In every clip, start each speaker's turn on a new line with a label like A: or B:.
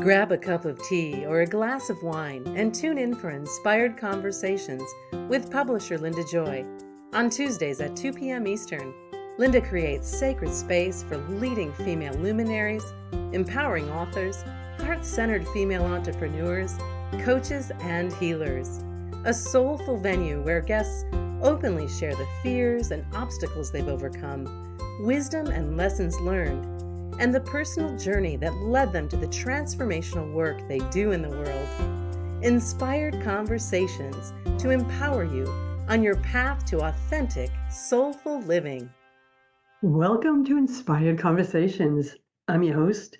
A: Grab a cup of tea or a glass of wine and tune in for Inspired Conversations with publisher Linda Joy. On Tuesdays at 2 p.m. Eastern, Linda creates sacred space for leading female luminaries, empowering authors, heart-centered female entrepreneurs, coaches, and healers. A soulful venue where guests openly share the fears and obstacles they've overcome, wisdom and lessons learned, and the personal journey that led them to the transformational work they do in the world. Inspired Conversations to empower you on your path to authentic, soulful living.
B: Welcome to Inspired Conversations. I'm your host,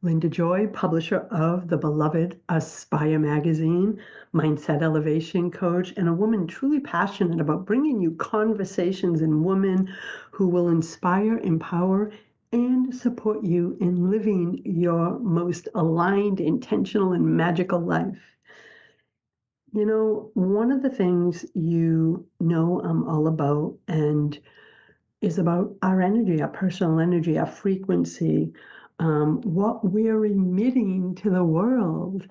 B: Linda Joy, publisher of the beloved Aspire magazine, mindset elevation coach, and a woman truly passionate about bringing you conversations in women who will inspire, empower, and support you in living your most aligned, intentional, and magical life. You know, one of the things I'm all about and is about our energy, our personal energy, our frequency, what we're emitting to the world.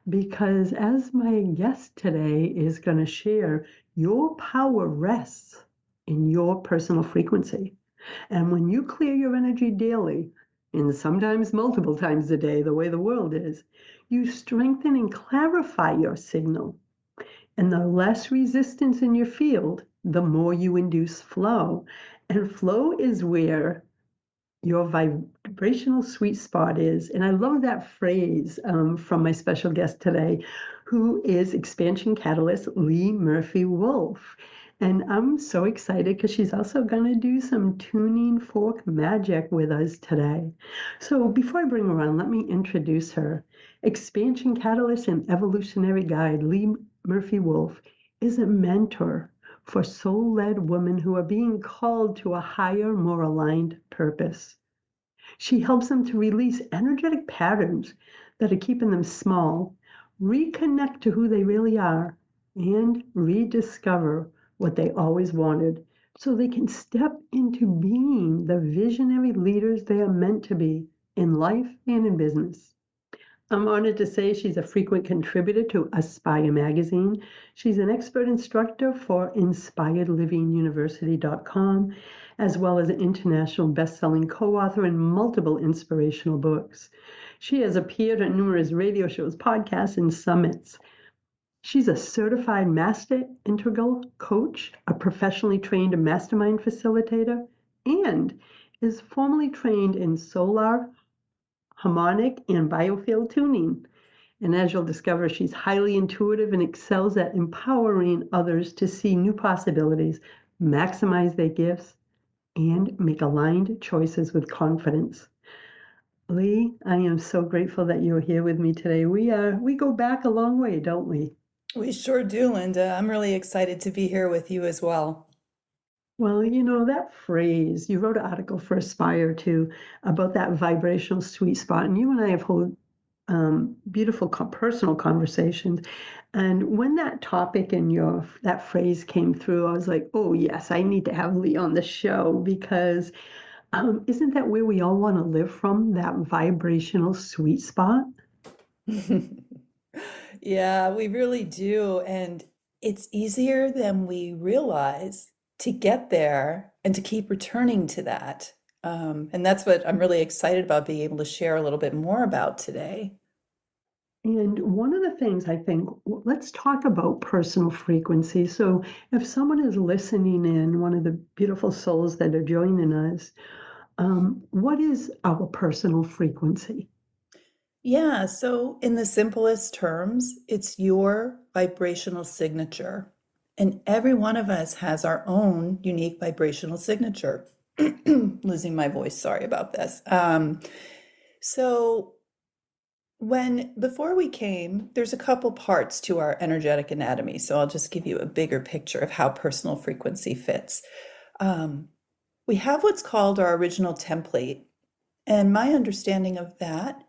B: Because as my guest today is going to share, your power rests in your personal frequency. And when you clear your energy daily, and sometimes multiple times a day, the way the world is, you strengthen and clarify your signal. And the less resistance in your field, the more you induce flow. And flow is where your vibrational sweet spot is. And I love that phrase from my special guest today, who is expansion catalyst Lee Murphy Wolf. And I'm so excited because she's also going to do some tuning fork magic with us today. So before I bring her on, let me introduce her. Expansion catalyst and evolutionary guide Lee Murphy Wolf is a mentor for soul-led women who are being called to a higher, more aligned purpose. She helps them to release energetic patterns that are keeping them small, reconnect to who they really are, and rediscover what they always wanted so they can step into being the visionary leaders they are meant to be in life and in business. I'm honored to say she's a frequent contributor to Aspire magazine. She's an expert instructor for inspiredlivinguniversity.com, as well as an international best-selling co-author in multiple inspirational books. She has appeared on numerous radio shows, podcasts, and summits. She's a certified master integral coach, a professionally trained mastermind facilitator, and is formally trained in solar, harmonic, and biofield tuning. And as you'll discover, she's highly intuitive and excels at empowering others to see new possibilities, maximize their gifts, and make aligned choices with confidence. Lee, I am so grateful that you're here with me today. We go back a long way, don't we?
C: We sure do, Linda. I'm really excited to be here with you as well.
B: Well, you know, that phrase, you wrote an article for Aspire too about that vibrational sweet spot, and you and I have held beautiful personal conversations. And when that topic and that phrase came through, I was like, oh yes, I need to have Lee on the show because isn't that where we all want to live from, that vibrational sweet spot?
C: Yeah, we really do. And it's easier than we realize to get there and to keep returning to that. And that's what I'm really excited about being able to share a little bit more about today.
B: And one of the things I think, let's talk about personal frequency. So if someone is listening in, one of the beautiful souls that are joining us, what is our personal frequency?
C: Yeah, so in the simplest terms, it's your vibrational signature. And every one of us has our own unique vibrational signature. Losing my voice, sorry about this. So before we came, there's a couple parts to our energetic anatomy. So I'll just give you a bigger picture of how personal frequency fits. We have what's called our original template. And my understanding of that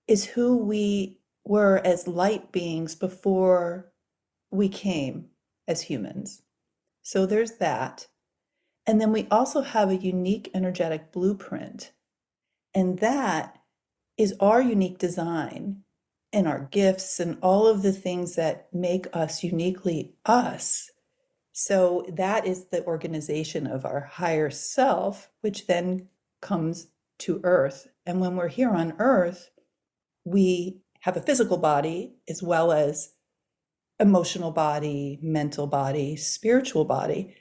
C: is who we were as light beings before we came as humans. So there's that. And then we also have a unique energetic blueprint. And that is our unique design and our gifts and all of the things that make us uniquely us. So that is the organization of our higher self, which then comes to earth. And when we're here on earth, we have a physical body as well as emotional body, mental body, spiritual body.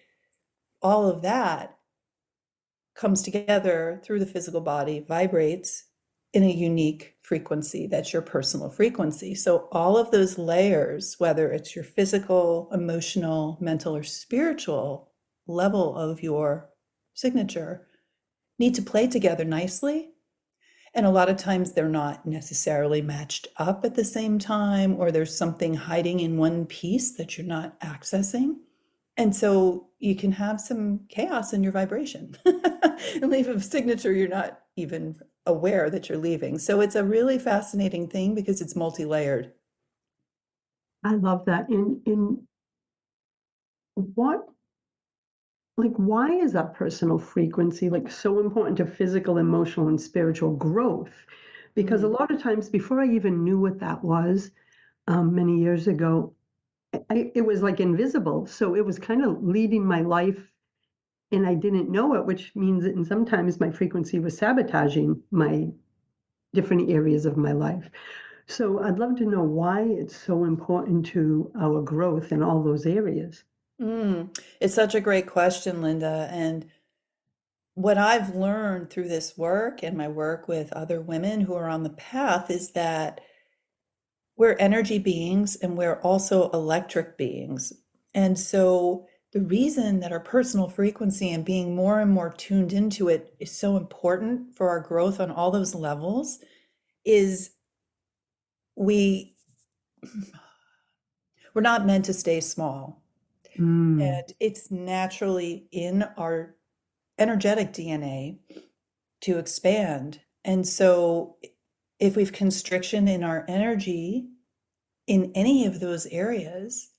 C: All of that comes together through the physical body, vibrates in a unique frequency. That's your personal frequency. So all of those layers, whether it's your physical, emotional, mental, or spiritual level of your signature, need to play together nicely. And a lot of times they're not necessarily matched up at the same time, or there's something hiding in one piece that you're not accessing. And so you can have some chaos in your vibration and leave a signature you're not even aware that you're leaving. So it's a really fascinating thing because it's multi-layered.
B: I love that. In what, like, why is that personal frequency like so important to physical, emotional, and spiritual growth? Because a
C: Mm.
B: lot of times, before I even knew what that was, many years ago, it was like invisible. So it was kind of leading my life, and I didn't know it, which means that, and sometimes my frequency was sabotaging my different areas of my life. So I'd love to know why it's so important to our growth in all those areas.
C: It's such a great question, Linda. And what I've learned through this work and my work with other women who are on the path is that we're energy beings and we're also electric beings. And so the reason that our personal frequency and being more and more tuned into it is so important for our growth on all those levels is we we're not meant to stay small.
B: Mm,
C: And it's naturally in our energetic DNA to expand. And so if we've constriction in our energy in any of those areas,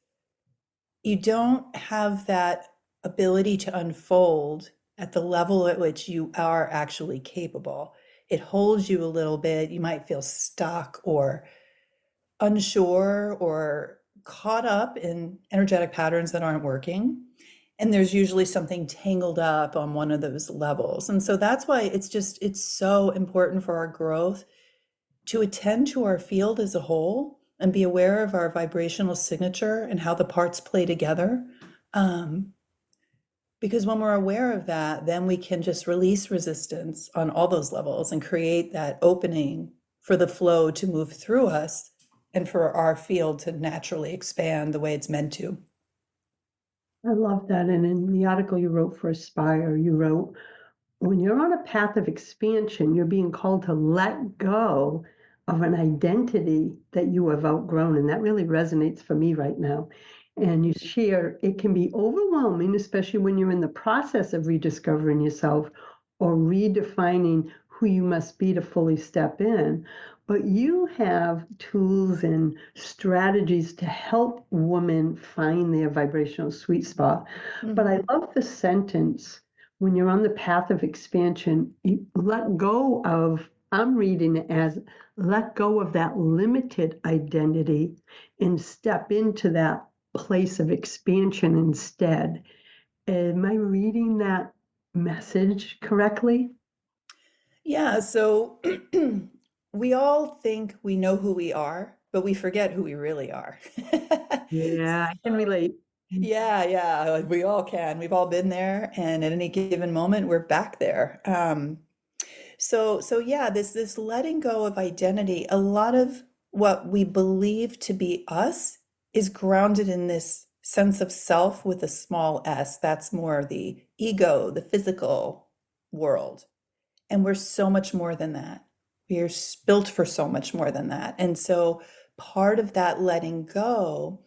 C: you don't have that ability to unfold at the level at which you are actually capable. It holds you a little bit. You might feel stuck or unsure or caught up in energetic patterns that aren't working. And there's usually something tangled up on one of those levels. And so that's why it's so important for our growth to attend to our field as a whole and be aware of our vibrational signature and how the parts play together. Um, because when we're aware of that, then we can just release resistance on all those levels and create that opening for the flow to move through us and for our field to naturally expand the way it's meant to.
B: I love that. And in the article you wrote for Aspire, you wrote, when you're on a path of expansion, you're being called to let go of an identity that you have outgrown. And that really resonates for me right now. And you share it can be overwhelming, especially when you're in the process of rediscovering yourself or redefining who you must be to fully step in. But you have tools and strategies to help women find their vibrational sweet spot. But I
C: Mhm.
B: love the sentence, when you're on the path of expansion, you let go of, I'm reading it as let go of that limited identity and step into that place of expansion instead. Am I reading that message correctly?
C: Yeah, so we all think we know who we are, but we forget who we really are.
B: Yeah, I can relate.
C: Yeah, yeah, like we all can. We've all been there, and at any given moment, we're back there. So yeah, this letting go of identity, a lot of what we believe to be us is grounded in this sense of self with a small s. That's more the ego, the physical world. And we're so much more than that. We are built for so much more than that. And so part of that letting go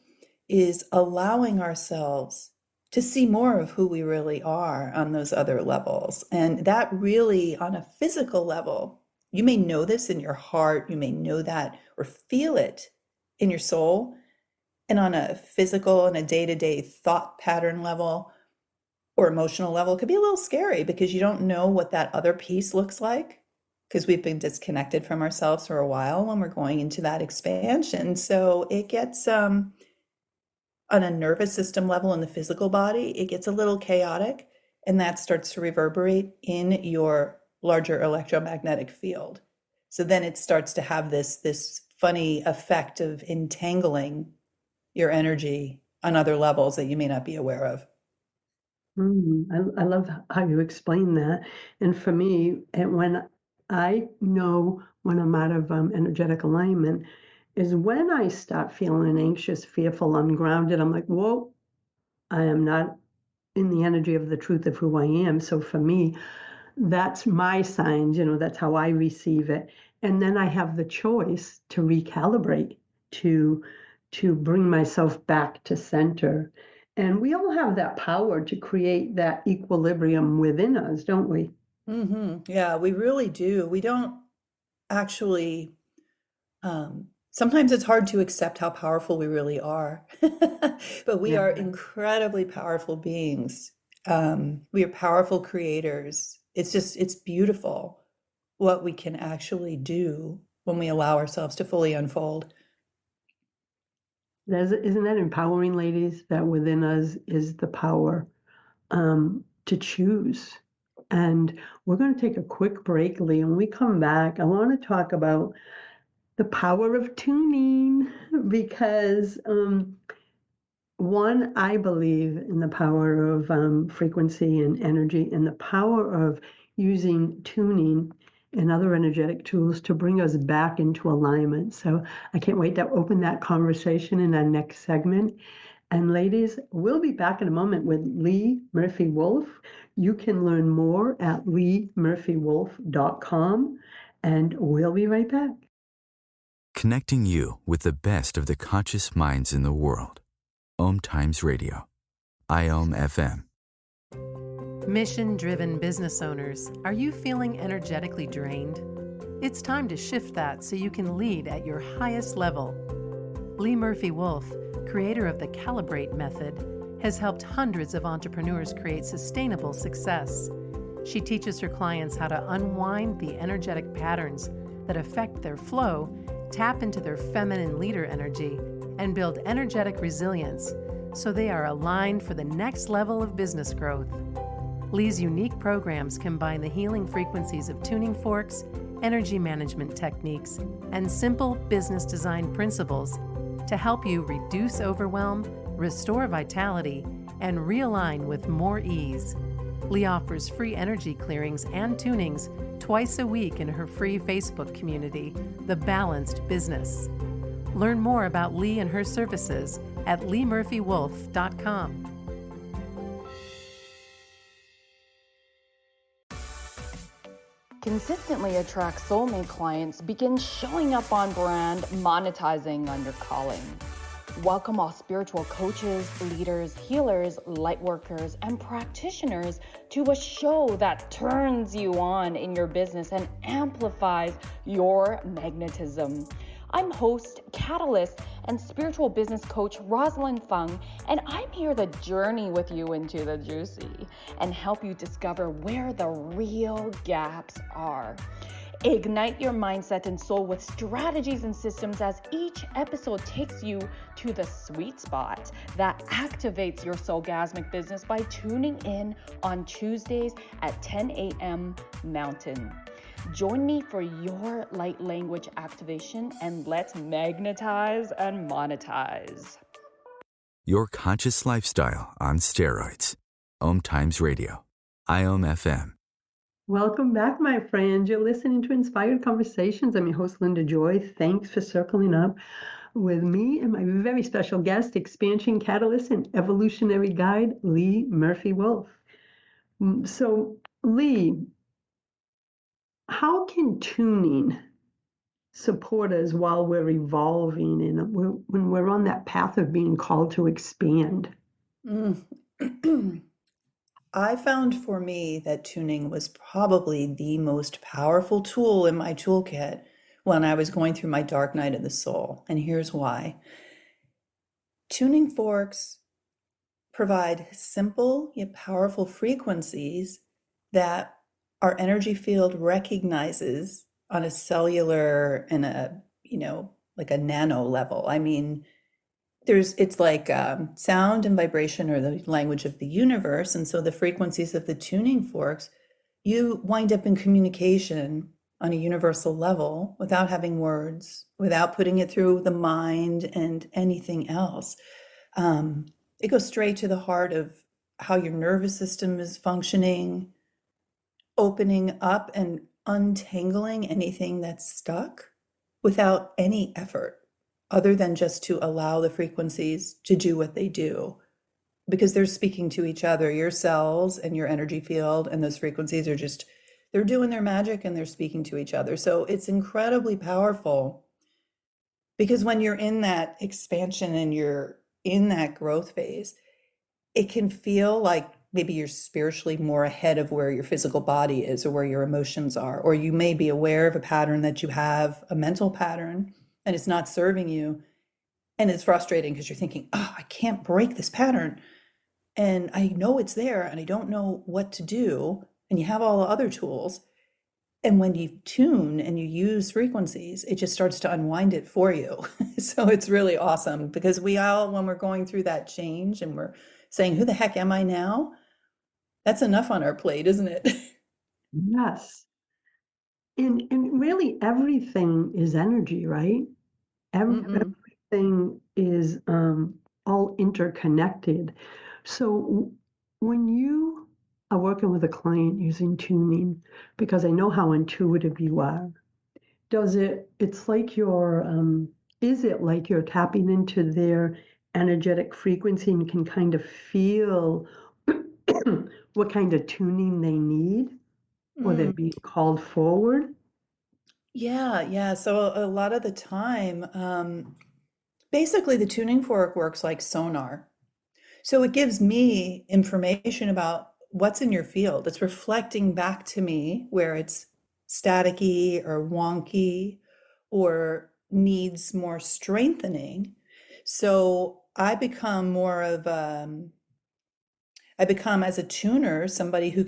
C: is allowing ourselves to see more of who we really are on those other levels. And that really, on a physical level, you may know this in your heart, you may know that or feel it in your soul. And on a physical and a day-to-day thought pattern level or emotional level, it could be a little scary because you don't know what that other piece looks like. because we've been disconnected from ourselves for a while when we're going into that expansion. So it gets on a nervous system level in the physical body, it gets a little chaotic, and that starts to reverberate in your larger electromagnetic field. So then it starts to have this funny effect of entangling your energy on other levels that you may not be aware of.
B: I love how you explain that. And for me, and when I know when I'm out of energetic alignment, is when I start feeling anxious, fearful, ungrounded. I'm like, whoa, I am not in the energy of the truth of who I am. So for me, that's my signs, that's how I receive it. And then I have the choice to recalibrate, to bring myself back to center. And we all have that power to create that equilibrium within us, don't we?
C: Yeah, we really do. We don't actually, sometimes it's hard to accept how powerful we really are. But we
B: Yeah.
C: are incredibly powerful beings. We are powerful creators. It's beautiful what we can actually do when we allow ourselves to fully unfold.
B: Isn't that empowering, ladies, that within us is the power to choose? And we're going to take a quick break, Lee. When we come back, I want to talk about the power of tuning because one, I believe in the power of frequency and energy and the power of using tuning and other energetic tools to bring us back into alignment. So I can't wait to open that conversation in our next segment. And ladies, we'll be back in a moment with Lee Murphy Wolf. You can learn more at leemurphywolf.com, and we'll be right back.
D: Connecting you with the best of the conscious minds in the world. Om Times Radio. IOM FM.
A: Mission-driven business owners, are you feeling energetically drained? It's time to shift that so you can lead at your highest level. Lee Murphy Wolf, creator of the Calibrate method, has helped hundreds of entrepreneurs create sustainable success. She teaches her clients how to unwind the energetic patterns that affect their flow, tap into their feminine leader energy, and build energetic resilience so they are aligned for the next level of business growth. Lee's unique programs combine the healing frequencies of tuning forks, energy management techniques, and simple business design principles to help you reduce overwhelm, restore vitality, and realign with more ease. Lee offers free energy clearings and tunings twice a week in her free Facebook community, The Balanced Business. Learn more about Lee and her services at leemurphywolf.com.
E: Consistently attract soulmate clients begins showing up on brand, monetizing on your calling. Welcome all spiritual coaches, leaders, healers, light workers, and practitioners to a show that turns you on in your business and amplifies your magnetism. I'm host, catalyst, and spiritual business coach Rosalind Fung, and I'm here to journey with you into the juicy and help you discover where the real gaps are. Ignite your mindset and soul with strategies and systems as each episode takes you to the sweet spot that activates your soulgasmic business by tuning in on Tuesdays at 10 a.m. Mountain. Join me for your light language activation and let's magnetize and monetize.
D: Your conscious lifestyle on steroids. Om Times Radio. IOM FM.
B: Welcome back, my friends. You're listening to Inspired Conversations. I'm your host, Linda Joy. Thanks for circling up with me and my very special guest, Expansion Catalyst and Evolutionary Guide, Lee Murphy Wolf. So, Lee, how can tuning support us while we're evolving and when we're on that path of being called to expand?
C: I found for me that tuning was probably the most powerful tool in my toolkit when I was going through my dark night of the soul. And here's why. Tuning forks provide simple yet powerful frequencies that our energy field recognizes on a cellular and a, like a nano level. I mean, it's like sound and vibration are the language of the universe. And so the frequencies of the tuning forks, you wind up in communication on a universal level without having words, without putting it through the mind and anything else. It goes straight to the heart of how your nervous system is functioning, opening up and untangling anything that's stuck without any effort other than just to allow the frequencies to do what they do, because they're speaking to each other. Your cells and your energy field and those frequencies are just, they're doing their magic and they're speaking to each other. So it's incredibly powerful, because when you're in that expansion and you're in that growth phase, it can feel like maybe you're spiritually more ahead of where your physical body is or where your emotions are, or you may be aware of a pattern that you have, a mental pattern, and it's not serving you. And it's frustrating because you're thinking, oh, I can't break this pattern. And I know it's there and I don't know what to do. And you have all the other tools. And when you tune and you use frequencies, it just starts to unwind it for you. So it's really awesome, because we all, when we're going through that change and we're saying, who the heck am I now? That's enough on our plate, isn't it?
B: Yes. And really everything is energy, right?
C: Mhm.
B: Everything is all interconnected. So when you are working with a client using tuning, because I know how intuitive you are, it's like is it like you're tapping into their energetic frequency and can kind of feel what kind of tuning they need, or they're
C: Mm.
B: being called forward?
C: Yeah, yeah. So a lot of the time, basically the tuning fork works like sonar. So it gives me information about what's in your field. It's reflecting back to me where it's staticky or wonky or needs more strengthening. So I become, as a tuner, somebody who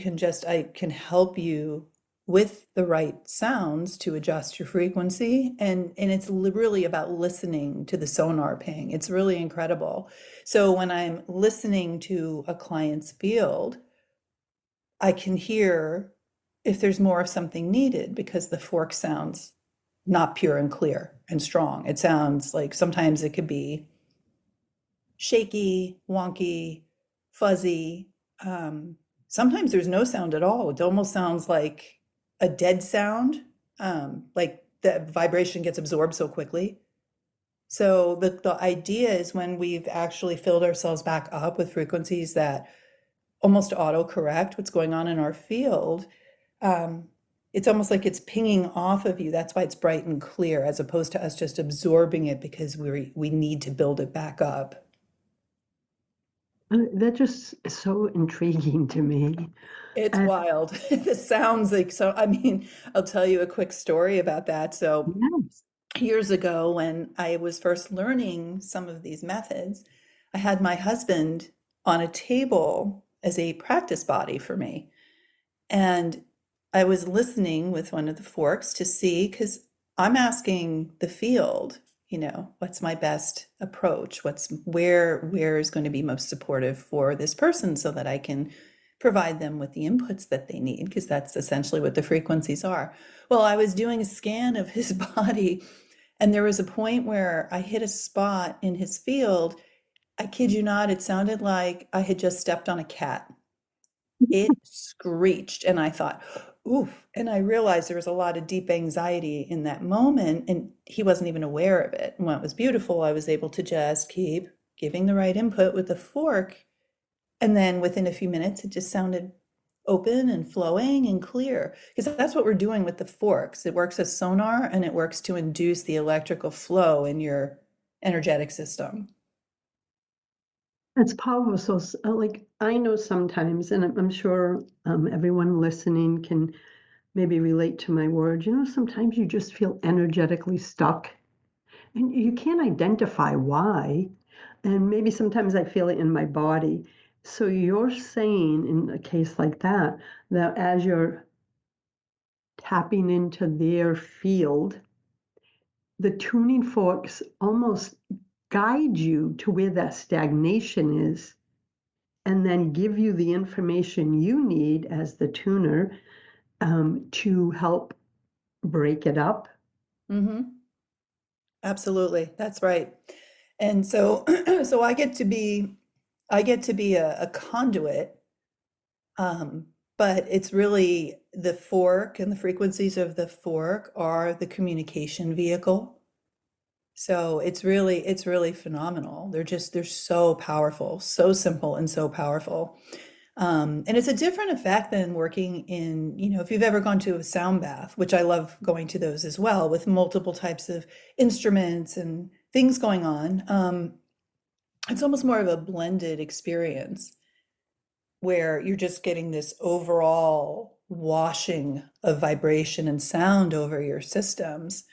C: I can help you with the right sounds to adjust your frequency. And it's really about listening to the sonar ping. It's really incredible. So when I'm listening to a client's field, I can hear if there's more of something needed, because the fork sounds not pure and clear and strong. It sounds like sometimes it could be shaky, wonky, fuzzy. Um, Sometimes there's no sound at all. It almost sounds like a dead sound, like the vibration gets absorbed so quickly. So the idea is, when we've actually filled ourselves back up with frequencies that almost auto-correct what's going on in our field, um, it's almost like it's pinging off of you. That's why it's bright and clear, as opposed to us just absorbing it because we need to build it back up.
B: That just is so intriguing to me.
C: It's
B: And
C: wild. This sounds like, so, I mean, I'll tell you a quick story about that. So
B: yes.
C: years ago, when I was first learning some of these methods, I had my husband on a table as a practice body for me. And I was listening with one of the forks to see, because I'm asking the field, what's my best approach? Where is going to be most supportive for this person, so that I can provide them with the inputs that they need, because that's essentially what the frequencies are. Well, I was doing a scan of his body, and there was a point where I hit a spot in his field. I kid you not, it sounded like I had just stepped on a cat. It screeched, and I thought, oof. And I realized there was a lot of deep anxiety in that moment, and he wasn't even aware of it. And what was beautiful, I was able to just keep giving the right input with the fork. And then within a few minutes, it just sounded open and flowing and clear. Because that's what we're doing with the forks. It works as sonar, and it works to induce the electrical flow in your energetic system.
B: It's powerful. So, like, I know sometimes, and I'm sure everyone listening can maybe relate to my words. Sometimes you just feel energetically stuck and you can't identify why. And maybe sometimes I feel it in my body. So, you're saying in a case like that, that as you're tapping into their field, the tuning forks almost guide you to where that stagnation is and then give you the information you need as the tuner to help break it up.
C: Mm-hmm. Absolutely. That's right. And so so I get to be a conduit, but it's really the fork, and the frequencies of the fork are the communication vehicle. So it's really phenomenal. They're so powerful, so simple and so powerful. And it's a different effect than working in, if you've ever gone to a sound bath, which I love going to those as well, with multiple types of instruments and things going on. It's almost more of a blended experience where you're just getting this overall washing of vibration and sound over your systems.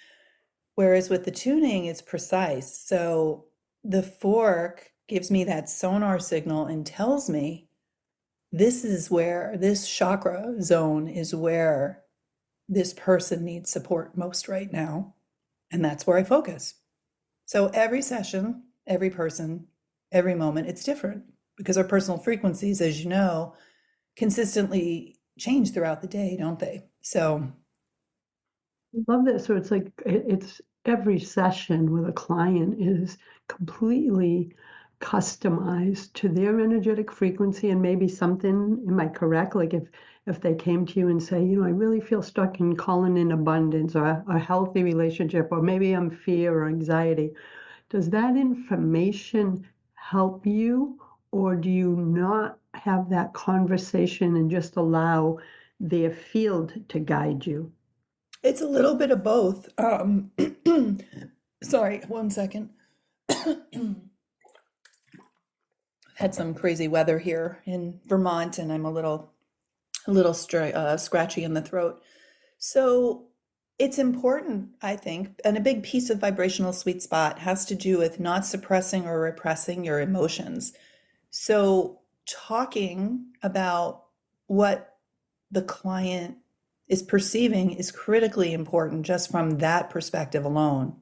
C: Whereas with the tuning, it's precise. So the fork gives me that sonar signal and tells me this is where this chakra zone is where this person needs support most right now. And that's where I focus. So every session, every person, every moment, it's different because our personal frequencies, as you know, consistently change throughout the day, don't they? So
B: I love that. So it's like it's every session with a client is completely customized to their energetic frequency and maybe something, am I correct? Like if they came to you and say, I really feel stuck in calling in abundance or a healthy relationship, or maybe I'm fear or anxiety, does that information help you, or do you not have that conversation and just allow their field to guide you?
C: it's a little bit of both. Sorry, one second. Had some crazy weather here in Vermont, and I'm a little scratchy in the throat. So it's important, I think, and a big piece of vibrational sweet spot has to do with not suppressing or repressing your emotions. So talking about what the client is perceiving is critically important just from that perspective alone.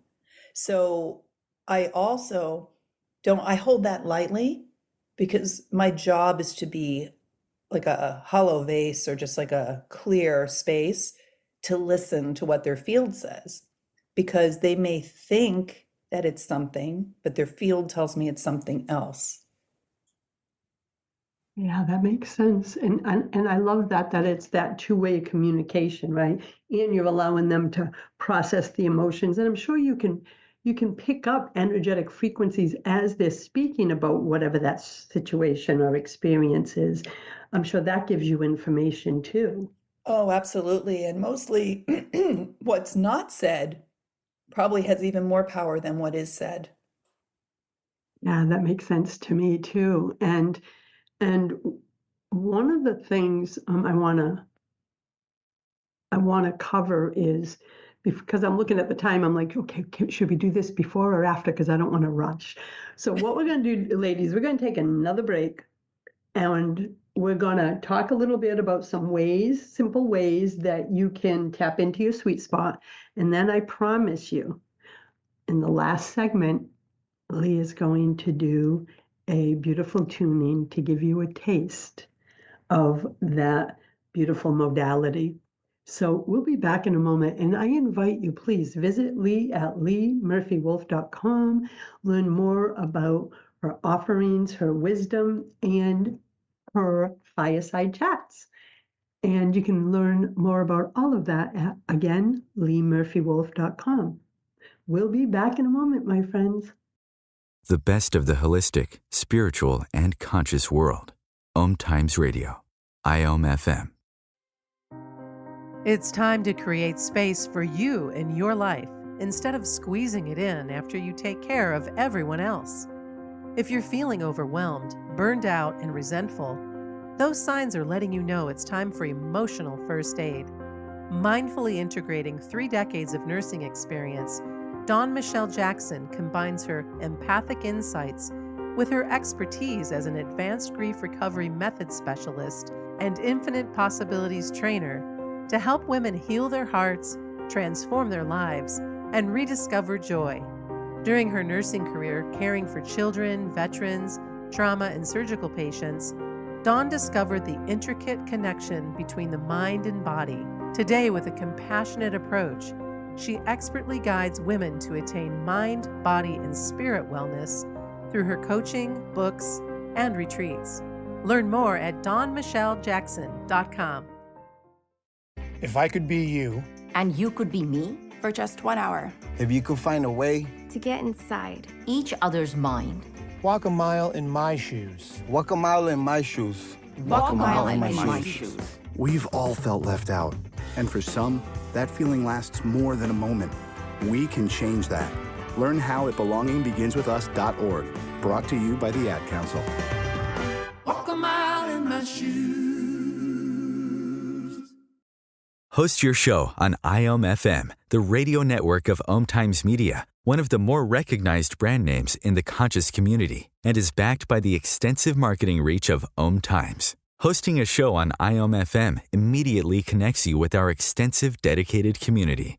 C: So I also I hold that lightly because my job is to be like a hollow vase or just like a clear space to listen to what their field says, because they may think that it's something, but their field tells me it's something else.
B: Yeah, that makes sense. And I love that it's that two-way communication, right? And you're allowing them to process the emotions. And I'm sure you can pick up energetic frequencies as they're speaking about whatever that situation or experience is. I'm sure that gives you information too.
C: Oh, absolutely. And mostly what's not said probably has even more power than what is said.
B: Yeah, that makes sense to me too. And one of the things I want to cover is, because I'm looking at the time, I'm like, okay, should we do this before or after? Because I don't want to rush. So what we're going to do, ladies, we're going to take another break, and we're going to talk a little bit about some ways, simple ways that you can tap into your sweet spot. And then I promise you, in the last segment, Lee is going to do a beautiful tuning to give you a taste of that beautiful modality. So we'll be back in a moment, and I invite you, please visit Lee at leemurphywolf.com, learn more about her offerings, her wisdom, and her fireside chats. And you can learn more about all of that at, again, leemurphywolf.com. We'll be back in a moment, my friends.
D: The best of the holistic, spiritual, and conscious world. Om Times Radio. IOM FM.
A: It's time to create space for you in your life instead of squeezing it in after you take care of everyone else. If you're feeling overwhelmed, burned out, and resentful, those signs are letting you know it's time for emotional first aid. Mindfully integrating 3 decades of nursing experience, Dawn Michelle Jackson combines her empathic insights with her expertise as an advanced grief recovery method specialist and infinite possibilities trainer to help women heal their hearts, transform their lives, and rediscover joy. During her nursing career, caring for children, veterans, trauma, and surgical patients, Dawn discovered the intricate connection between the mind and body. Today, with a compassionate approach, she expertly guides women to attain mind, body, and spirit wellness through her coaching, books, and retreats. Learn more at dawnmichellejackson.com.
F: If I could be you,
G: and you could be me,
H: for just 1 hour,
I: if you could find a way
H: to get inside
G: each other's mind,
F: walk a mile in my shoes.
I: walk a mile in my shoes.
G: walk a mile in my shoes.
J: We've all felt left out, and for some, that feeling lasts more than a moment. We can change that. Learn how at belongingbeginswithus.org. Brought to you by the Ad Council.
K: Walk a mile in my shoes.
D: Host your show on IOM FM, the radio network of Om Times Media, one of the more recognized brand names in the conscious community, and is backed by the extensive marketing reach of Om Times. Hosting a show on IOM FM immediately connects you with our extensive dedicated community.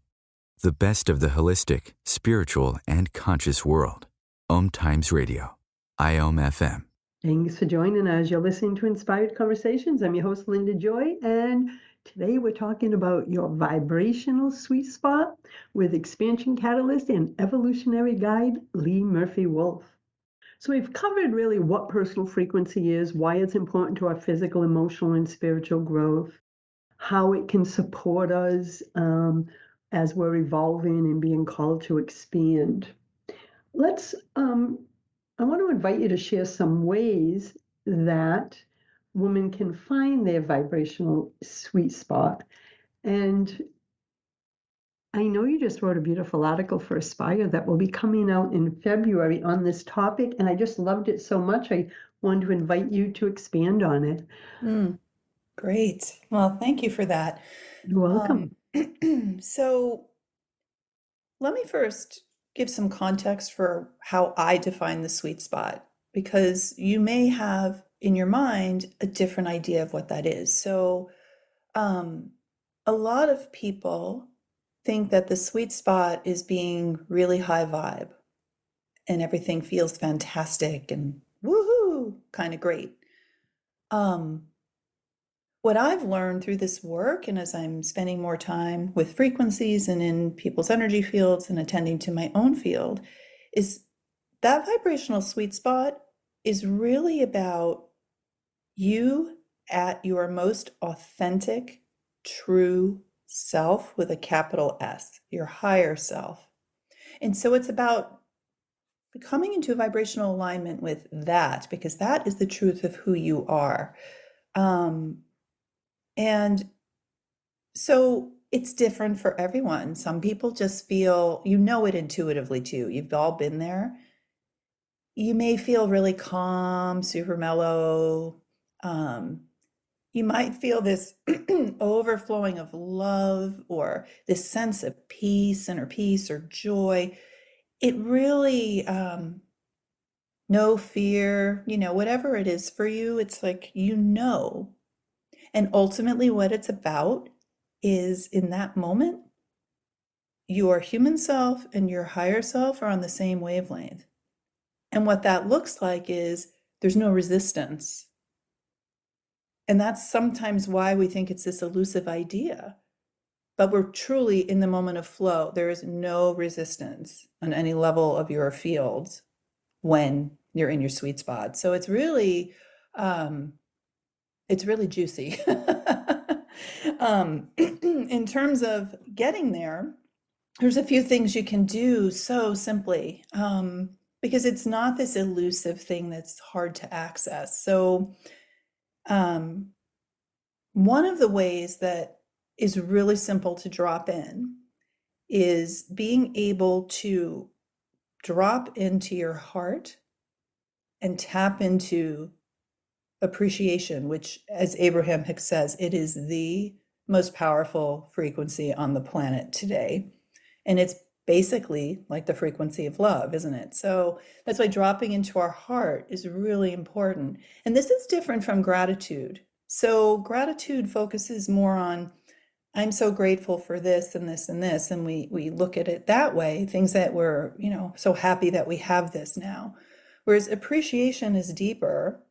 D: The best of the holistic, spiritual, and conscious world. Om Times Radio. IOM FM.
B: Thanks for joining us. You're listening to Inspired Conversations. I'm your host, Linda Joy, and today we're talking about your vibrational sweet spot with expansion catalyst and evolutionary guide, Lee Murphy Wolf. So we've covered really what personal frequency is, why it's important to our physical, emotional, and spiritual growth, how it can support us as we're evolving and being called to expand. I want to invite you to share some ways that women can find their vibrational sweet spot. And I know you just wrote a beautiful article for Aspire that will be coming out in February on this topic, and I just loved it so much. I wanted to invite you to expand on it.
C: Great. Well, thank you for that.
B: You're welcome.
C: So let me first give some context for how I define the sweet spot, because you may have in your mind a different idea of what that is. So a lot of people think that the sweet spot is being really high vibe and everything feels fantastic and woohoo, kind of great. What I've learned through this work, and as I'm spending more time with frequencies and in people's energy fields and attending to my own field, is that vibrational sweet spot is really about you at your most authentic, true self with a capital S, your higher self. And so it's about coming into a vibrational alignment with that, because that is the truth of who you are. And so it's different for everyone. Some people just feel, you know it intuitively too. You've all been there. You may feel really calm, super mellow. You might feel this overflowing of love or this sense of peace, inner peace or joy. It really, no fear, whatever it is for you, it's like, and ultimately what it's about is in that moment, your human self and your higher self are on the same wavelength. And what that looks like is there's no resistance. And that's sometimes why we think it's this elusive idea. But we're truly in the moment of flow. There is no resistance on any level of your fields when you're in your sweet spot. So it's really juicy. In terms of getting there, there's a few things you can do so simply, because it's not this elusive thing that's hard to access. So one of the ways that is really simple to drop in is being able to drop into your heart and tap into appreciation, which, as Abraham Hicks says, it is the most powerful frequency on the planet today. And it's basically like the frequency of love, isn't it? So that's why dropping into our heart is really important. And this is different from gratitude. So gratitude focuses more on I'm so grateful for this and this and this. And we look at it that way, things that we're, so happy that we have this now. Whereas appreciation is deeper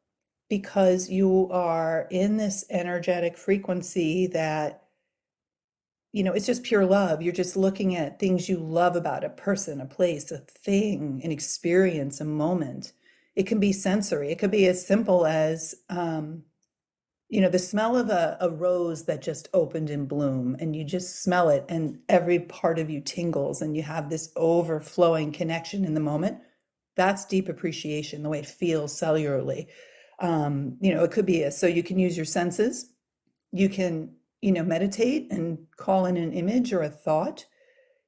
C: because you are in this energetic frequency that, it's just pure love. You're just looking at things you love about a person, a place, a thing, an experience, a moment. It can be sensory. It could be as simple as, the smell of a rose that just opened in bloom, and you just smell it and every part of you tingles and you have this overflowing connection in the moment. That's deep appreciation, the way it feels cellularly. It could be so you can use your senses. You can, meditate and call in an image or a thought.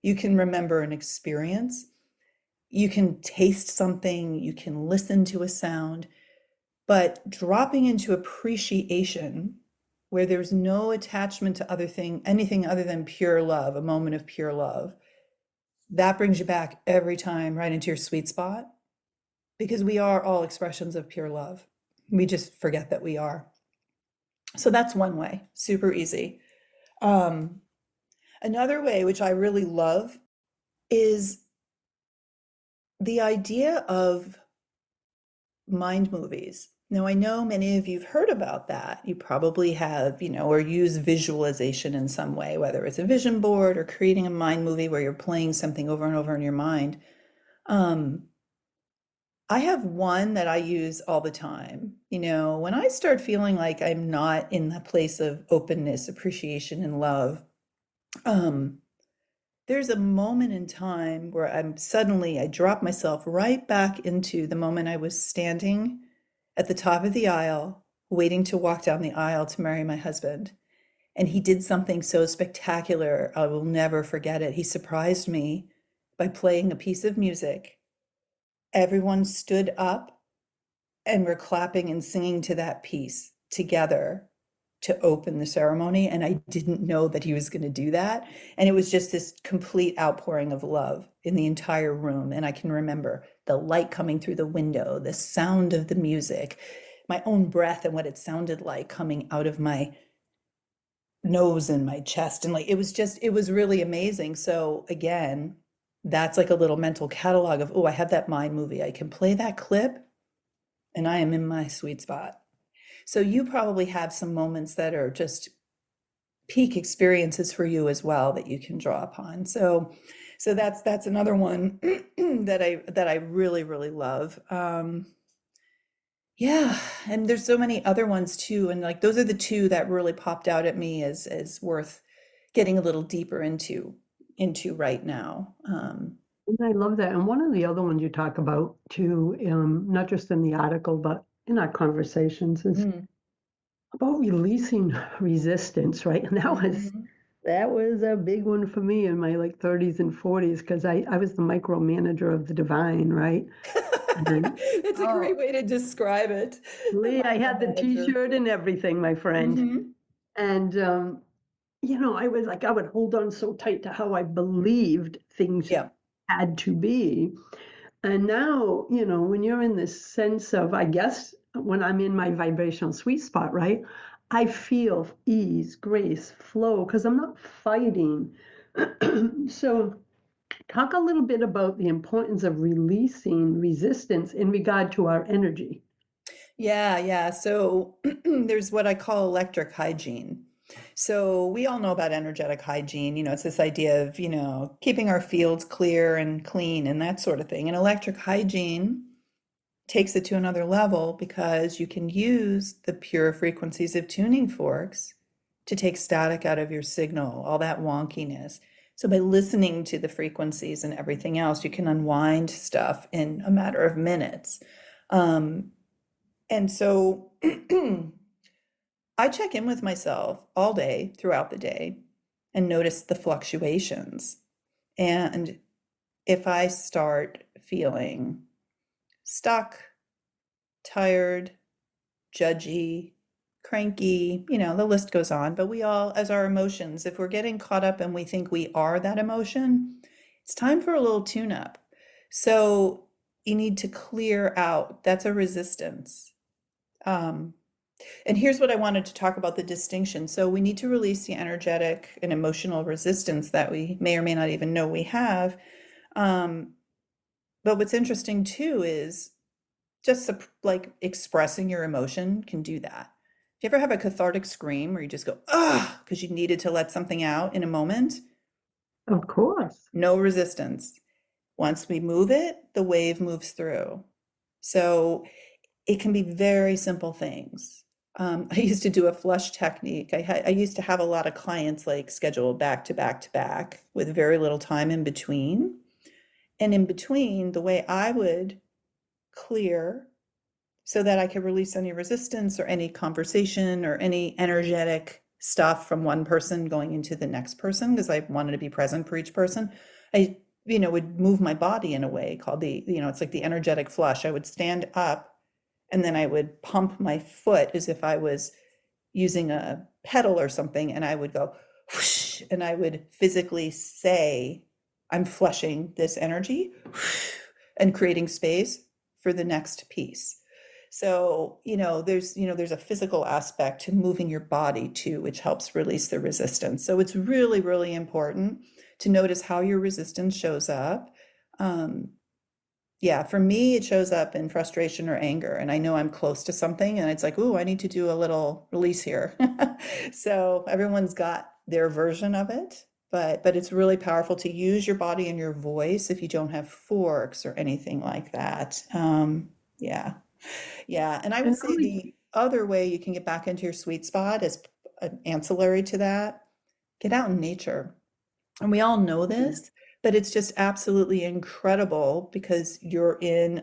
C: You can remember an experience. You can taste something. You can listen to a sound. But dropping into appreciation, where there's no attachment to anything other than pure love, a moment of pure love, that brings you back every time right into your sweet spot, because we are all expressions of pure love. We just forget that we are. So that's one way, super easy. Another way, which I really love, is the idea of mind movies. Now, I know many of you've heard about that. You probably have, or use visualization in some way, whether it's a vision board or creating a mind movie where you're playing something over and over in your mind. I have one that I use all the time. When I start feeling like I'm not in the place of openness, appreciation, and love, there's a moment in time where I drop myself right back into the moment I was standing at the top of the aisle, waiting to walk down the aisle to marry my husband. And he did something so spectacular, I will never forget it. He surprised me by playing a piece of music. Everyone stood up and were clapping and singing to that piece together to open the ceremony. And I didn't know that he was going to do that. And it was just this complete outpouring of love in the entire room. And I can remember the light coming through the window, the sound of the music, my own breath and what it sounded like coming out of my nose and my chest. And it was really amazing. So again, that's like a little mental catalog of, oh, I have that mind movie. I can play that clip and I am in my sweet spot. So you probably have some moments that are just peak experiences for you as well that you can draw upon. So that's another one that I really, really love. Yeah, and there's so many other ones too. And those are the two that really popped out at me as worth getting a little deeper into right now.
B: And I love that. And one of the other ones you talk about too, not just in the article, but in our conversations, is about releasing resistance, right? And that was a big one for me in my 30s and 40s, because I was the micromanager of the divine, right?
C: It's a great way to describe it.
B: Lee, I had the t-shirt and everything, my friend. And I was I would hold on so tight to how I believed things had to be. And now, when you're in this sense of, I guess, when I'm in my vibrational sweet spot, right, I feel ease, grace, flow, because I'm not fighting. So talk a little bit about the importance of releasing resistance in regard to our energy.
C: Yeah. So there's what I call electric hygiene. So we all know about energetic hygiene. It's this idea of, keeping our fields clear and clean and that sort of thing. And electric hygiene takes it to another level, because you can use the pure frequencies of tuning forks to take static out of your signal, all that wonkiness. So by listening to the frequencies and everything else, you can unwind stuff in a matter of minutes. And so I check in with myself all day throughout the day and notice the fluctuations. And if I start feeling stuck, tired, judgy, cranky, the list goes on. But we all, as our emotions, if we're getting caught up and we think we are that emotion, it's time for a little tune-up. So you need to clear out. That's a resistance. And here's what I wanted to talk about, the distinction. So we need to release the energetic and emotional resistance that we may or may not even know we have. But what's interesting too is just like expressing your emotion can do that. Do you ever have a cathartic scream where you just go, ah, because you needed to let something out in a moment?
B: Of course.
C: No resistance. Once we move it, the wave moves through. So it can be very simple things. I used to do a flush technique. I used to have a lot of clients like scheduled back to back to back with very little time in between. And in between, the way I would clear so that I could release any resistance or any conversation or any energetic stuff from one person going into the next person, because I wanted to be present for each person. I, would move my body in a way called it's like the energetic flush. I would stand up and then I would pump my foot as if I was using a pedal or something, and I would go whoosh, and I would physically say, I'm flushing this energy and creating space for the next piece. So, there's a physical aspect to moving your body too, which helps release the resistance. So it's really, really important to notice how your resistance shows up. Yeah, for me, it shows up in frustration or anger. And I know I'm close to something and it's like, ooh, I need to do a little release here. So everyone's got their version of it, but it's really powerful to use your body and your voice if you don't have forks or anything like that. Yeah. And I would say the other way you can get back into your sweet spot is an ancillary to that, get out in nature. And we all know this, but it's just absolutely incredible because you're in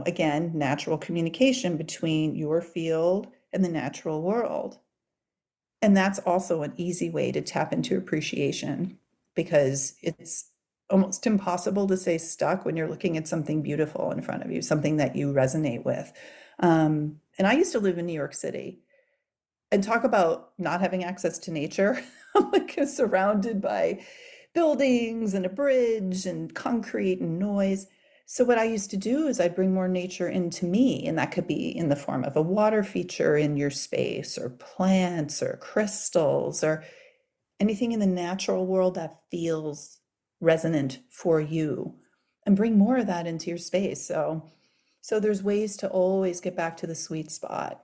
C: again, natural communication between your field and the natural world. And that's also an easy way to tap into appreciation, because it's almost impossible to stay stuck when you're looking at something beautiful in front of you, something that you resonate with. And I used to live in New York City, and talk about not having access to nature. I'm like surrounded by buildings and a bridge and concrete and noise. So what I used to do is I'd bring more nature into me, and that could be in the form of a water feature in your space, or plants, or crystals, or anything in the natural world that feels resonant for you, and bring more of that into your space. So there's ways to always get back to the sweet spot.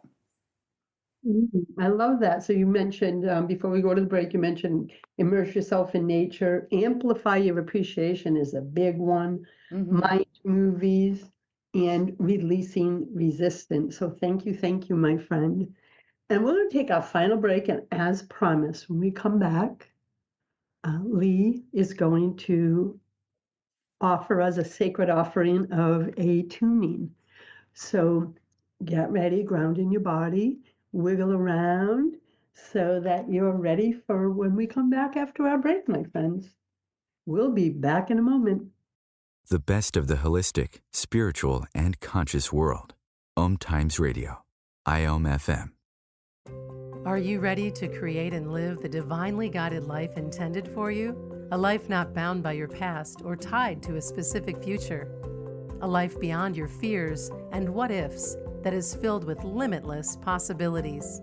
B: I love that. So you mentioned, before we go to the break, you mentioned immerse yourself in nature, amplify your appreciation is a big one, mind movies, and releasing resistance. So thank you, my friend. And we're going to take our final break. And as promised, when we come back, Lee is going to offer us a sacred offering of a tuning. So get ready, ground in your body, wiggle around so that you're ready for when we come back after our break, my friends. We'll be back in a moment.
D: The best of the holistic, spiritual, and conscious world. Om Times Radio. IOM FM.
A: Are you ready to create and live the divinely guided life intended for you? A life not bound by your past or tied to a specific future. A life beyond your fears and what-ifs that is filled with limitless possibilities.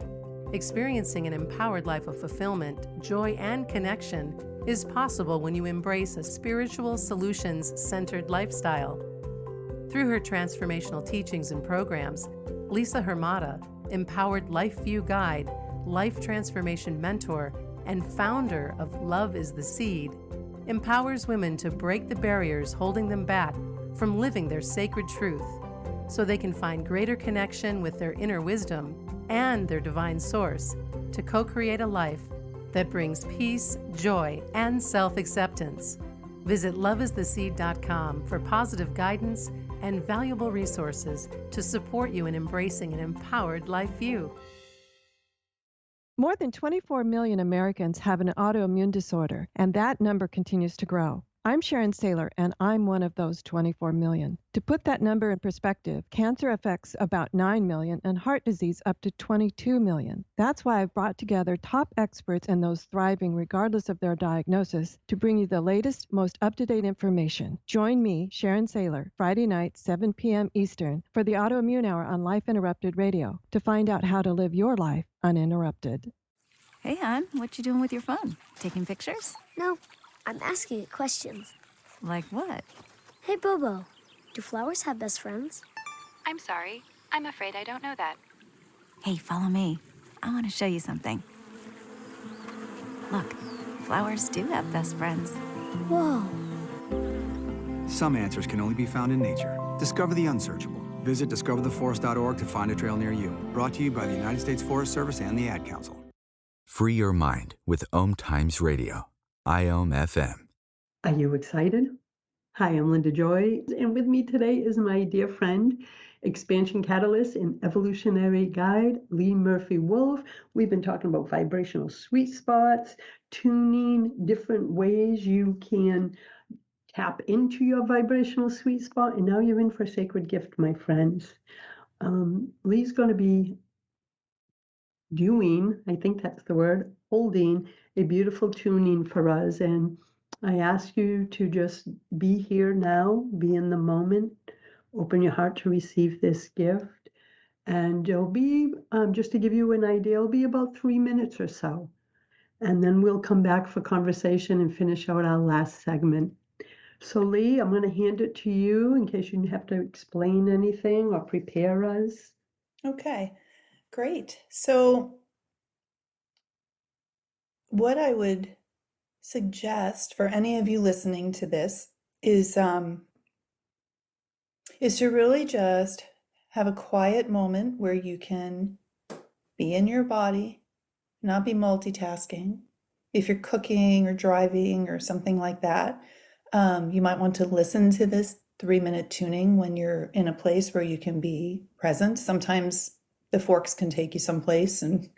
A: Experiencing an empowered life of fulfillment, joy, and connection is possible when you embrace a spiritual, solutions-centered lifestyle. Through her transformational teachings and programs, Lisa Hermata, empowered life view guide, life transformation mentor, and founder of Love is the Seed, empowers women to break the barriers holding them back from living their sacred truth, so they can find greater connection with their inner wisdom and their divine source to co-create a life that brings peace, joy, and self-acceptance. Visit loveistheseed.com for positive guidance and valuable resources to support you in embracing an empowered life view.
L: More than 24 million Americans have an autoimmune disorder, and that number continues to grow. I'm Sharon Saylor, and I'm one of those 24 million. To put that number in perspective, cancer affects about 9 million and heart disease up to 22 million. That's why I've brought together top experts and those thriving regardless of their diagnosis to bring you the latest, most up-to-date information. Join me, Sharon Saylor, Friday night, 7 p.m. Eastern, for the Autoimmune Hour on Life Interrupted Radio to find out how to live your life uninterrupted.
M: Hey, hon, what you doing with your phone? Taking pictures?
N: No, I'm asking it questions.
M: Like what?
N: Hey, Bobo, do flowers have best friends?
O: I'm sorry. I'm afraid I don't know that.
M: Hey, follow me. I want to show you something. Look, flowers do have best friends.
N: Whoa.
P: Some answers can only be found in nature. Discover the unsearchable. Visit discovertheforest.org to find a trail near you. Brought to you by the United States Forest Service and the Ad Council.
D: Free your mind with Om Times Radio. IOM FM.
B: Are you excited? Hi, I'm Linda Joy, and with me today is my dear friend, Expansion Catalyst and Evolutionary Guide, Lee Murphy-Wolf. We've been talking about vibrational sweet spots, tuning, different ways you can tap into your vibrational sweet spot, and now you're in for a sacred gift, my friends. Lee's going to be doing, I think that's the word, holding a beautiful tuning for us. And I ask you to just be here now, be in the moment, open your heart to receive this gift. And it'll be, just to give you an idea, it'll be about 3 minutes or so. And then we'll come back for conversation and finish out our last segment. So Lee, I'm going to hand it to you in case you have to explain anything or prepare us.
C: Okay, great. So what I would suggest for any of you listening to this is to really just have a quiet moment where you can be in your body, not be multitasking. If you're cooking or driving or something like that, you might want to listen to this 3-minute tuning when you're in a place where you can be present. Sometimes the forks can take you someplace, and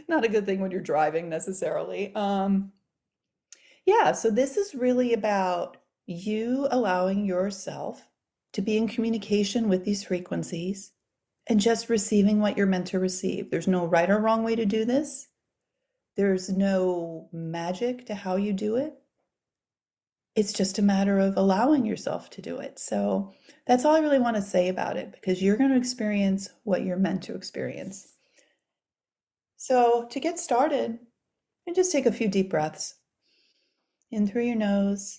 C: not a good thing when you're driving necessarily. Yeah, so this is really about you allowing yourself to be in communication with these frequencies and just receiving what you're meant to receive. There's no right or wrong way to do this. There's no magic to how you do it. It's just a matter of allowing yourself to do it. So that's all I really want to say about it, because you're going to experience what you're meant to experience. So to get started, and just take a few deep breaths. In through your nose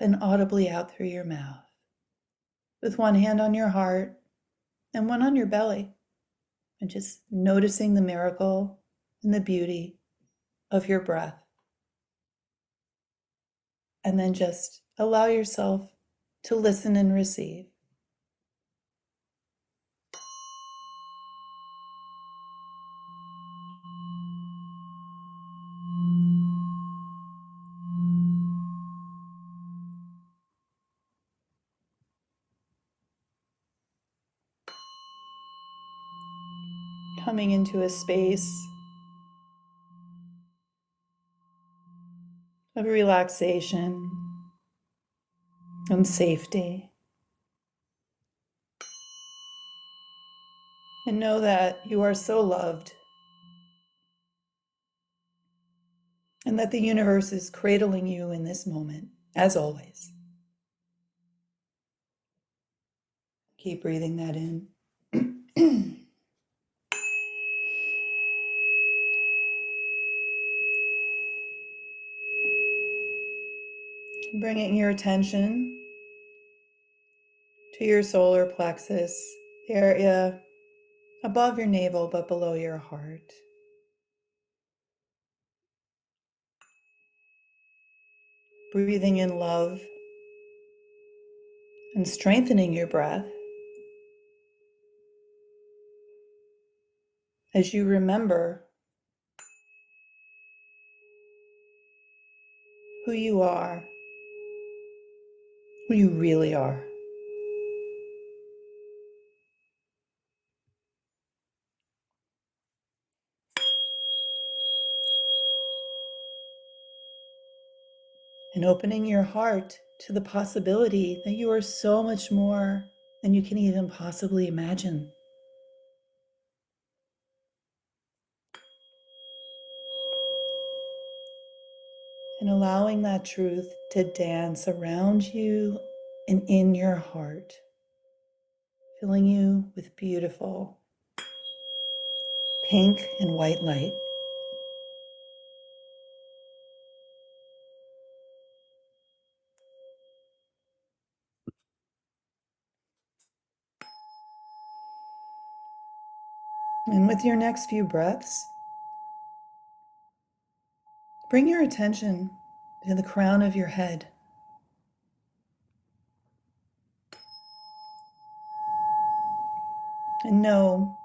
C: and audibly out through your mouth, with one hand on your heart and one on your belly, and just noticing the miracle and the beauty of your breath. And then just allow yourself to listen and receive. Coming into a space of relaxation and safety. And know that you are so loved, and that the universe is cradling you in this moment, as always. Keep breathing that in. Bringing your attention to your solar plexus, the area above your navel but below your heart. Breathing in love and strengthening your breath as you remember who you are, who you really are. and opening your heart to the possibility that you are so much more than you can even possibly imagine. And allowing that truth to dance around you and in your heart, filling you with beautiful pink and white light. And with your next few breaths, bring your attention to the crown of your head. And know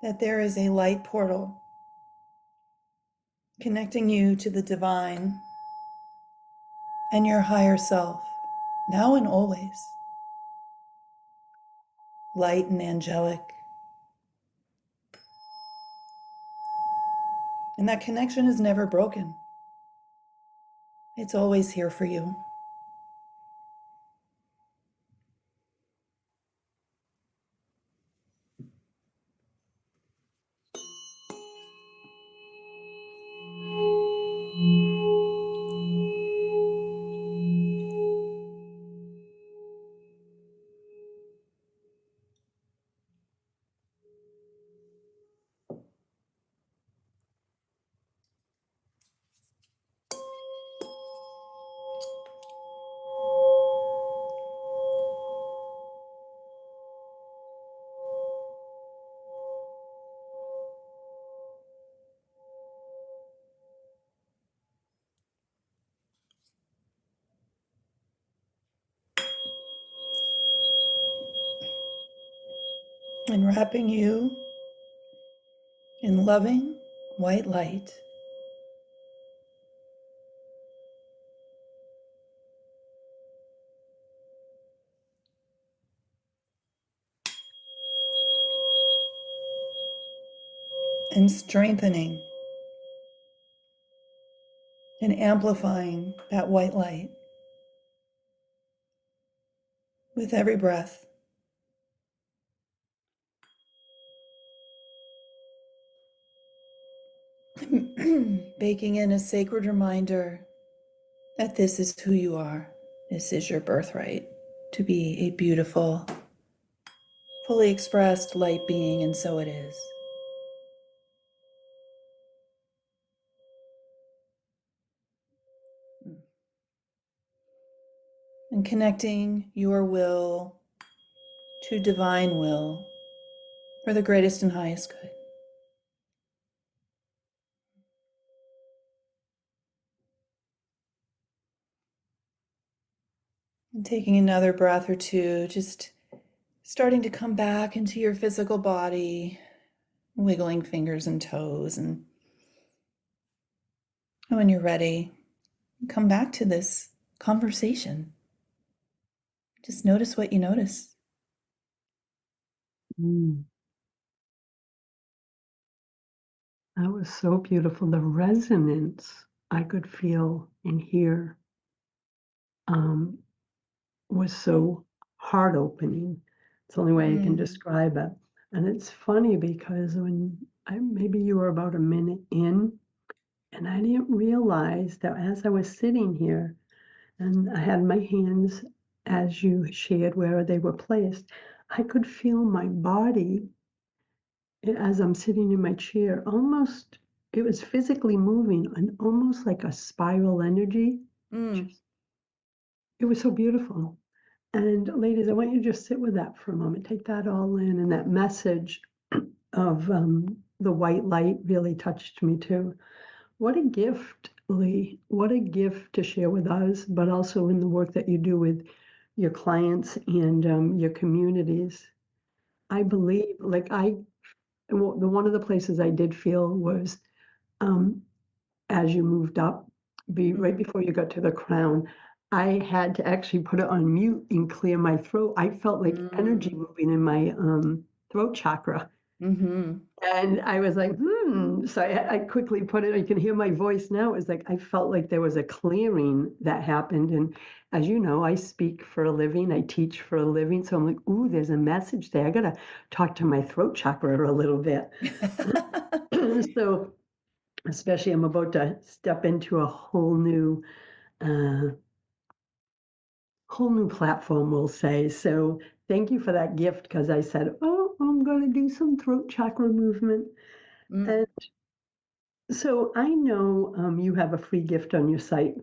C: that there is a light portal connecting you to the divine and your higher self, now and always. Light and angelic. And that connection is never broken. It's always here for you. And wrapping you in loving white light. And strengthening and amplifying that white light with every breath. Baking in a sacred reminder that this is who you are. This is your birthright, to be a beautiful, fully expressed light being, and so it is. And connecting your will to divine will for the greatest and highest good. And taking another breath or two, just starting to come back into your physical body, wiggling fingers and toes. And when you're ready, come back to this conversation. Just notice what you notice.
B: That was so beautiful. The resonance I could feel and hear was so heart-opening. It's the only way I can describe it. And it's funny because maybe you were about a minute in, and I didn't realize that as I was sitting here, and I had my hands, as you shared, where they were placed, I could feel my body as I'm sitting in my chair, almost, it was physically moving and almost like a spiral energy. It was so beautiful. And ladies, I want you to just sit with that for a moment. Take that all in. And that message of the white light really touched me too. What a gift, Lee. What a gift to share with us, but also in the work that you do with your clients and your communities. I believe, one of the places I did feel was as you moved up, right before you got to the crown, I had to actually put it on mute and clear my throat. I felt like energy moving in my throat chakra.
C: Mm-hmm.
B: And I was like, So I quickly put it, you can hear my voice now. It was like, I felt like there was a clearing that happened. And as you know, I speak for a living, I teach for a living. So I'm like, ooh, there's a message there. I got to talk to my throat chakra a little bit. So, especially I'm about to step into a uh, whole new platform, we'll say. So thank you for that gift, because I said, oh, I'm going to do some throat chakra movement. And so I know you have a free gift on your site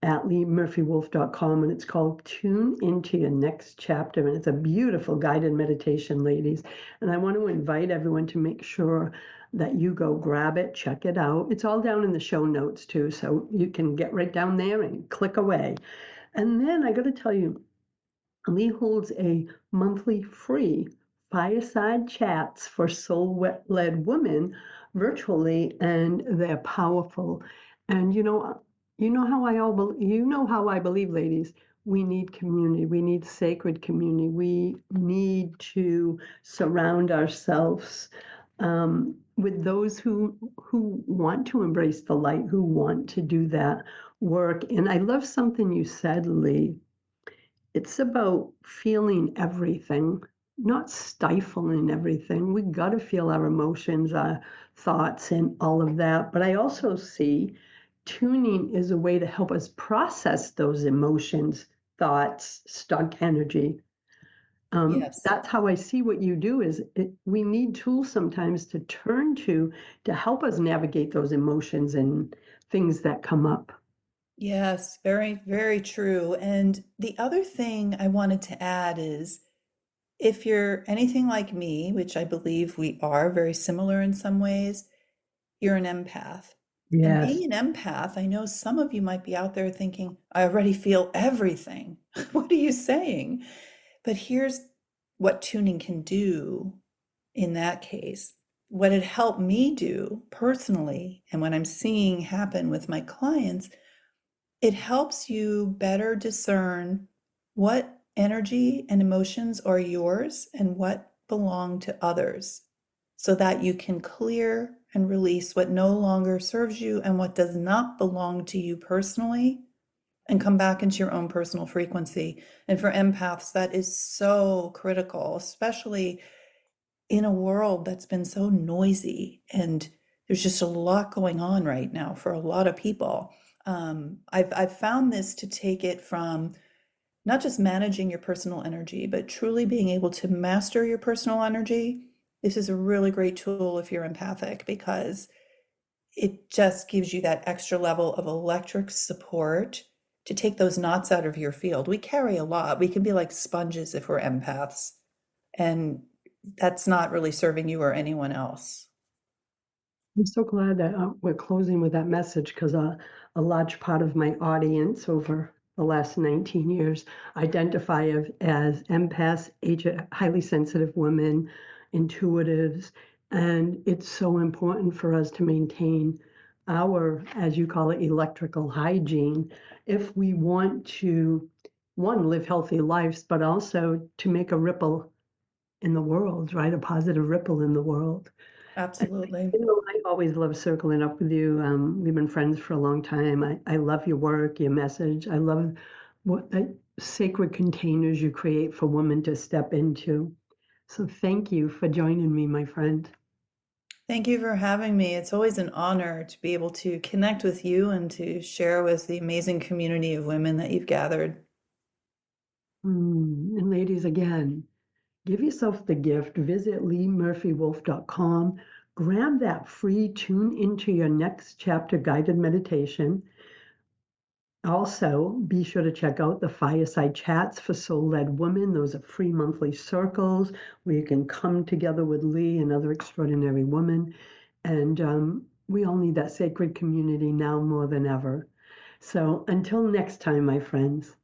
B: at leemurphywolf.com, and it's called Tune Into Your Next Chapter. And it's a beautiful guided meditation, ladies. And I want to invite everyone to make sure that you go grab it, check it out. It's all down in the show notes too, so you can get right down there and click away. And then I got to tell you, Lee holds a monthly free fireside chats for soul-led women virtually, and they're powerful. And you know how I believe, ladies. We need community. We need sacred community. We need to surround ourselves with those who want to embrace the light, who want to do that work. And I love something you said, Lee. It's about feeling everything, not stifling everything. We got to feel our emotions, our thoughts, and all of that. But I also see tuning is a way to help us process those emotions, thoughts, stuck energy.
C: Yes.
B: That's how I see what you do. We need tools sometimes to turn to help us navigate those emotions and things that come up.
C: Yes, very, very true. And the other thing I wanted to add is if you're anything like me, which I believe we are very similar in some ways, you're an empath. And
B: Yes.
C: being an empath, I know some of you might be out there thinking, I already feel everything. What are you saying? But here's what tuning can do in that case. What it helped me do personally, and what I'm seeing happen with my clients, it helps you better discern what energy and emotions are yours and what belong to others, so that you can clear and release what no longer serves you and what does not belong to you personally, and come back into your own personal frequency. And for empaths, that is so critical, especially in a world that's been so noisy, and there's just a lot going on right now for a lot of people. I've found this to take it from not just managing your personal energy, but truly being able to master your personal energy. This is a really great tool if you're empathic, because it just gives you that extra level of electric support to take those knots out of your field. We carry a lot. We can be like sponges if we're empaths, and that's not really serving you or anyone else.
B: I'm so glad that we're closing with that message, because a large part of my audience over the last 19 years identify as empaths, highly sensitive women, intuitives, and it's so important for us to maintain our, as you call it, electrical hygiene if we want to, one, live healthy lives, but also to make a ripple in the world, right? A positive ripple in the world.
C: Absolutely.
B: I always love circling up with you. We've been friends for a long time. I love your work, your message. I love what sacred containers you create for women to step into. So thank you for joining me, my friend.
C: Thank you for having me. It's always an honor to be able to connect with you and to share with the amazing community of women that you've gathered.
B: And ladies, again, give yourself the gift. Visit leemurphywolf.com. Grab that free Tune Into Your Next Chapter guided meditation. Also, be sure to check out the Fireside Chats for Soul-Led Women. Those are free monthly circles where you can come together with Lee and other extraordinary women. And we all need that sacred community now more than ever. So until next time, my friends,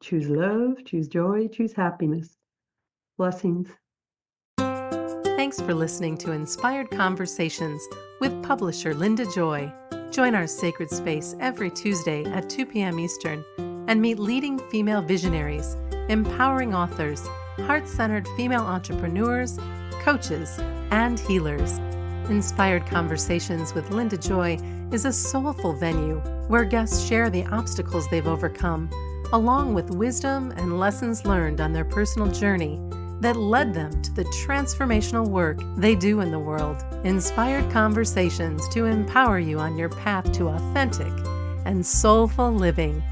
B: choose love, choose joy, choose happiness. Blessings.
A: Thanks for listening to Inspired Conversations with publisher Linda Joy. Join our sacred space every Tuesday at 2 p.m. Eastern and meet leading female visionaries, empowering authors, heart-centered female entrepreneurs, coaches, and healers. Inspired Conversations with Linda Joy is a soulful venue where guests share the obstacles they've overcome, along with wisdom and lessons learned on their personal journey that led them to the transformational work they do in the world. Inspired Conversations to empower you on your path to authentic and soulful living.